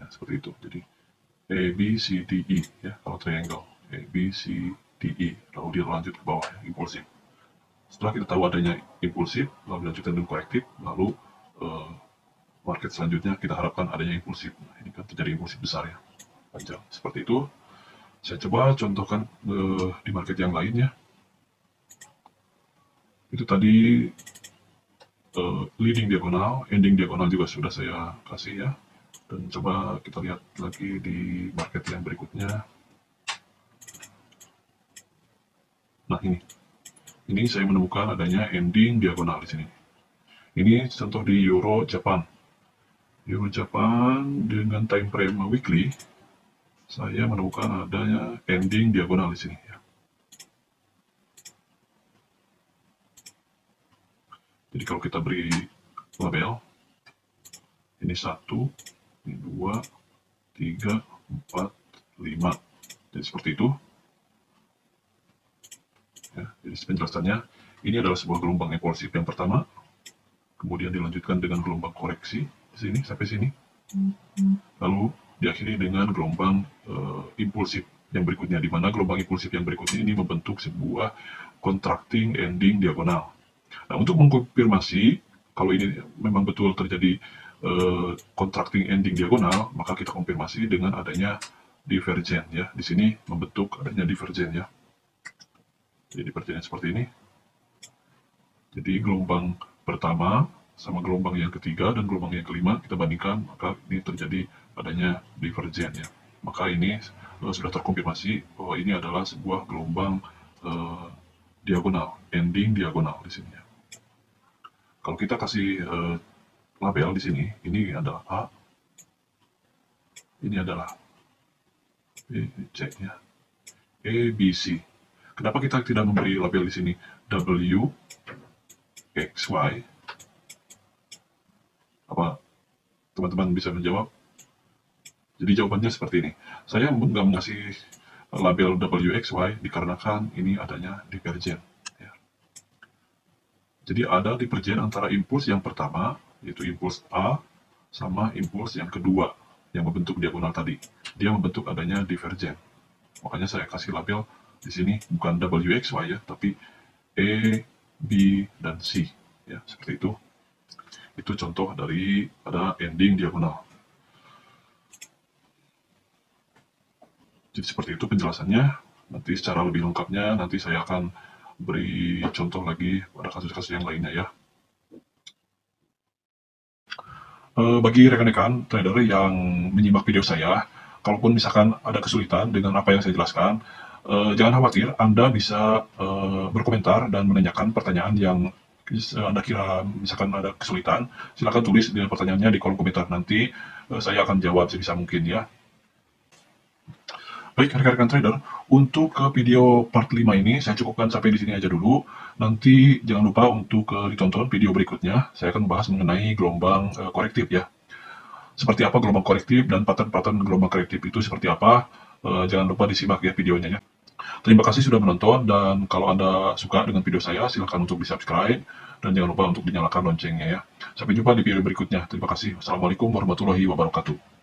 ya seperti itu. Jadi A, B, C, D, E ya. Kalau triangle A, B, C, D, E, lalu dia lanjut ke bawah ya, impulsif. Setelah kita tahu adanya impulsif, lalu dilanjutkan dengan korektif, lalu market selanjutnya kita harapkan adanya impulsif. Nah, ini kan terjadi impulsif besar ya, panjang. Seperti itu. Saya coba contohkan di market yang lainnya. Itu tadi leading diagonal, ending diagonal juga sudah saya kasih ya. Dan coba kita lihat lagi di market yang berikutnya. Nah, ini saya menemukan adanya ending diagonal di sini. Ini contoh di Euro Japan. Euro Japan dengan time frame weekly, saya menemukan adanya ending diagonal di sini. Ya. Jadi kalau kita beri label, ini 1, ini 2, 3, 4, 5. Jadi seperti itu. Ya, jadi penjelasannya, ini adalah sebuah gelombang impulsif yang pertama, kemudian dilanjutkan dengan gelombang koreksi di sini sampai sini, lalu diakhiri dengan gelombang impulsif yang berikutnya, di mana gelombang impulsif yang berikutnya ini membentuk sebuah contracting ending diagonal. Nah, untuk mengkonfirmasi kalau ini memang betul terjadi contracting ending diagonal, maka kita konfirmasi dengan adanya divergen ya. Di sini membentuk adanya divergen ya. Jadi divergen seperti ini. Jadi gelombang pertama sama gelombang yang ketiga dan gelombang yang kelima kita bandingkan, maka ini terjadi adanya divergen ya. Maka ini sudah terkonfirmasi bahwa ini adalah sebuah gelombang diagonal, ending diagonal di sini ya. Kalau kita kasih label di sini, ini adalah A, ini adalah B, C ya, A, B, C. Kenapa kita tidak memberi label di sini W, X, Y? Apa teman-teman bisa menjawab? Jadi jawabannya seperti ini. Saya nggak mengasih label W, X, Y dikarenakan ini adanya divergen. Ya. Jadi ada divergen antara impuls yang pertama, yaitu impuls A, sama impuls yang kedua, yang membentuk diagonal tadi. Dia membentuk adanya divergen. Makanya saya kasih label di sini bukan W, X, Y ya, tapi E, B, dan C. Ya, seperti itu. Itu contoh dari ada ending diagonal. Jadi seperti itu penjelasannya. Nanti secara lebih lengkapnya nanti saya akan beri contoh lagi pada kasus-kasus yang lainnya ya. Bagi rekan-rekan trader yang menyimak video saya, kalaupun misalkan ada kesulitan dengan apa yang saya jelaskan, jangan khawatir, Anda bisa berkomentar dan menanyakan pertanyaan yang Anda kira misalkan ada kesulitan. Silakan tulis dengan pertanyaannya di kolom komentar, nanti saya akan jawab sebisa mungkin ya. Baik rekan-rekan trader, untuk ke video part 5 ini saya cukupkan sampai di sini aja dulu. Nanti jangan lupa untuk ditonton video berikutnya. Saya akan membahas mengenai gelombang korektif ya. Seperti apa gelombang korektif dan pattern-pattern gelombang korektif itu seperti apa. Jangan lupa disimak ya videonya ya. Terima kasih sudah menonton, dan kalau Anda suka dengan video saya, silahkan untuk di-subscribe, dan jangan lupa untuk dinyalakan loncengnya ya. Sampai jumpa di video berikutnya. Terima kasih. Wassalamualaikum warahmatullahi wabarakatuh.